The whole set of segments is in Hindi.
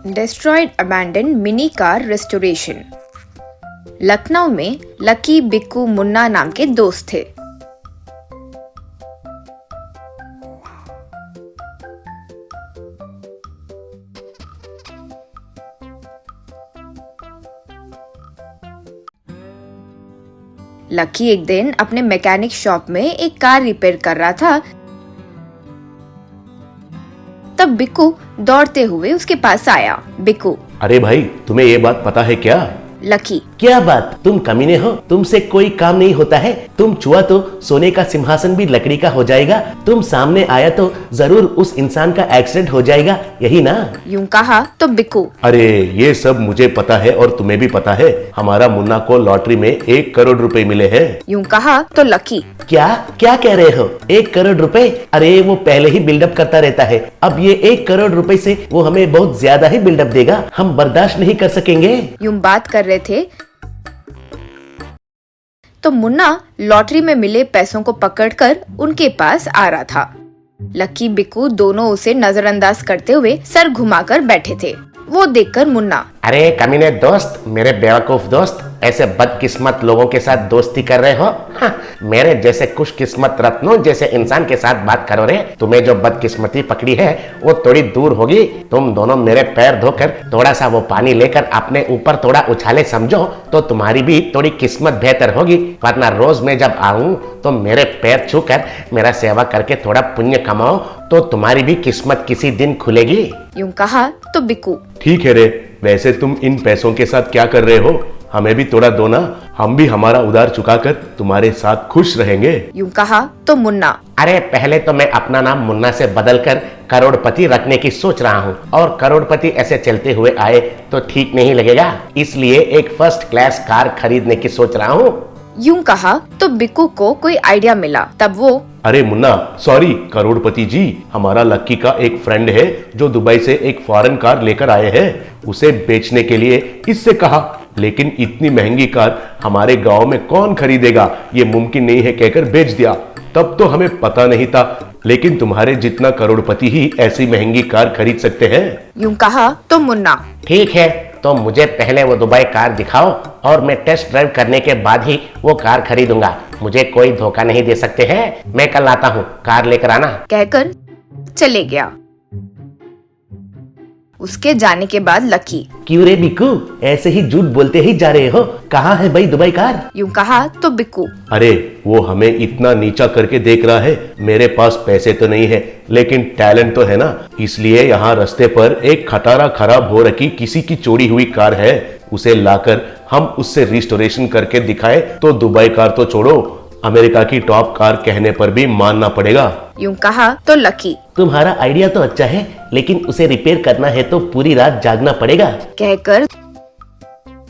Destroyed abandon mini car restoration. Lucknow में लकी, बिक्कू, मुन्ना नाम के दोस्त थे। लकी एक दिन अपने मैकेनिक शॉप में एक कार रिपेयर कर रहा था, तब बिक्कू दौड़ते हुए उसके पास आया। बिक्कू, अरे भाई, तुम्हें ये बात पता है क्या? लकी, क्या बात? तुम कमीने हो, तुमसे कोई काम नहीं होता है। तुम छुआ तो सोने का सिंहासन भी लकड़ी का हो जाएगा। तुम सामने आया तो जरूर उस इंसान का एक्सीडेंट हो जाएगा, यही ना? यूं कहा तो बिक्कू, अरे ये सब मुझे पता है और तुम्हें भी पता है। हमारा मुन्ना को लॉटरी में 1 करोड़ रुपए मिले हैं। यूं कहा तो लकी, क्या क्या कह रहे हो? 1 करोड़ रुपए? अरे वो पहले ही बिल्डअप करता रहता है, अब ये 1 करोड़ रुपए से वो हमें बहुत ज्यादा ही बिल्डअप देगा। हम बर्दाश्त नहीं कर सकेंगे। यूं बात कर रहे थे तो मुन्ना लॉटरी में मिले पैसों को पकड़कर उनके पास आ रहा था। लकी, बिक्कू दोनों उसे नजरअंदाज करते हुए सर घुमाकर बैठे थे। वो देखकर मुन्ना, अरे कमीने दोस्त, मेरे बेवकूफ दोस्त, ऐसे बदकिस्मत लोगों के साथ दोस्ती कर रहे हो? हाँ, मेरे जैसे खुशकिस्मत रत्नों जैसे इंसान के साथ बात करो रे। तुम्हें जो बदकिस्मती पकड़ी है वो थोड़ी दूर होगी। तुम दोनों मेरे पैर धोकर थोड़ा सा वो पानी लेकर अपने ऊपर थोड़ा उछाले समझो तो तुम्हारी भी थोड़ी किस्मत बेहतर होगी। वरना रोज मैं जब आऊं तो मेरे पैर छूकर मेरा सेवा करके थोड़ा पुण्य कमाओ तो तुम्हारी भी किस्मत किसी दिन खुलेगी। यूं कहा तो बिक्कू, ठीक है रे, वैसे तुम इन पैसों के साथ क्या कर रहे हो? हमें भी थोड़ा दो ना, हम भी हमारा उधार चुकाकर तुम्हारे साथ खुश रहेंगे। यूं कहा तो मुन्ना, अरे पहले तो मैं अपना नाम मुन्ना से बदलकर करोड़पति रखने की सोच रहा हूँ, और करोड़पति ऐसे चलते हुए आए तो ठीक नहीं लगेगा, इसलिए एक फर्स्ट क्लास कार खरीदने की सोच रहा हूँ। यूं कहा तो बिक्कू को कोई आइडिया मिला। तब वो, अरे मुन्ना, सॉरी करोड़पति जी, हमारा लक्की का एक फ्रेंड है जो दुबई से एक फॉरेन कार लेकर आए हैं। उसे बेचने के लिए इससे कहा, लेकिन इतनी महंगी कार हमारे गांव में कौन खरीदेगा, ये मुमकिन नहीं है कहकर बेच दिया। तब तो हमें पता नहीं था, लेकिन तुम्हारे जितना करोड़पति ही ऐसी महंगी कार खरीद सकते हैं। यूं कहा तो मुन्ना, ठीक है, तो मुझे पहले वो दुबई कार दिखाओ और मैं टेस्ट ड्राइव करने के बाद ही वो कार खरीदूंगा। मुझे कोई धोखा नहीं दे सकते हैं। मैं कल आता हूँ, कार लेकर आना। कहकर चले गया। उसके जाने के बाद लकी, क्यों रे बिक्कू, ऐसे ही झूठ बोलते ही जा रहे हो? कहाँ है भाई दुबई कार? यूं कहा तो बिक्कू, अरे वो हमें इतना नीचा करके देख रहा है। मेरे पास पैसे तो नहीं है, लेकिन टैलेंट तो है ना, इसलिए यहाँ रास्ते पर एक खटारा खराब हो रखी किसी की चोरी हुई कार है, उसे लाकर हम उससे रिस्टोरेशन करके दिखाए तो दुबई कार तो छोड़ो, अमेरिका की टॉप कार कहने पर भी मानना पड़ेगा। यूं कहा तो लकी, तुम्हारा आइडिया तो अच्छा है, लेकिन उसे रिपेयर करना है तो पूरी रात जागना पड़ेगा। कहकर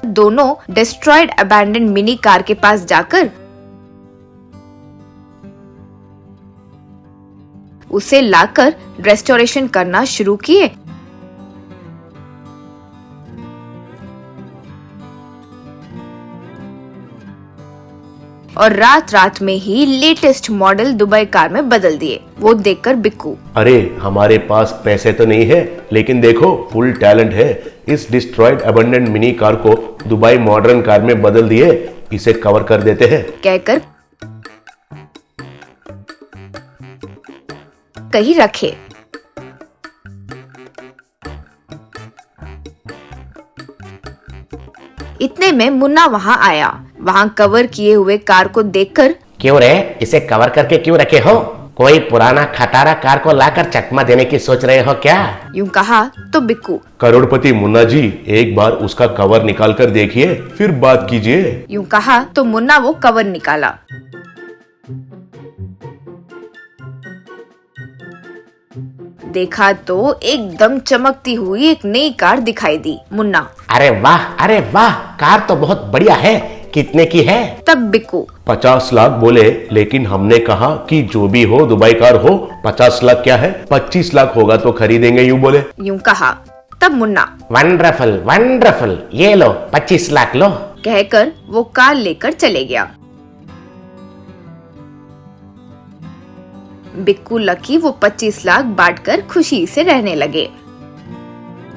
दोनों डिस्ट्रॉयड अबैंडन मिनी कार के पास जाकर उसे लाकर रेस्टोरेशन करना शुरू किए। और रात रात में ही लेटेस्ट मॉडल दुबई कार में बदल दिए। वो देखकर बिक्कू, अरे हमारे पास पैसे तो नहीं है, लेकिन देखो फुल टैलेंट है। इस डिस्ट्रॉयड अबंडेंट मिनी कार को दुबई मॉडर्न कार में बदल दिए, इसे कवर कर देते हैं। कहकर कहीं रखे। इतने में मुन्ना वहां आया। वहां कवर किए हुए कार को देखकर, क्यों रे, इसे कवर करके क्यों रखे हो? कोई पुराना खटारा कार को लाकर चकमा देने की सोच रहे हो क्या? यूं कहा तो बिक्कू, करोड़पति मुन्ना जी, एक बार उसका कवर निकाल कर देखिए, फिर बात कीजिए। यूं कहा तो मुन्ना वो कवर निकाला। देखा तो एकदम चमकती हुई एक नई कार दिखाई दी। मुन्ना, अरे वाह, अरे वाह, कार तो बहुत बढ़िया है। कितने की है? तब बिक्कू, 50 लाख बोले, लेकिन हमने कहा कि जो भी हो दुबई कार हो। 50 लाख क्या है, 25 लाख होगा तो खरीदेंगे, यूं बोले। यूं कहा तब मुन्ना, वंडरफुल वंडरफुल, ये लो 25 लाख लो, कहकर वो कार लेकर चले गया। बिक्कू, लकी वो 25 लाख बांटकर खुशी से रहने लगे।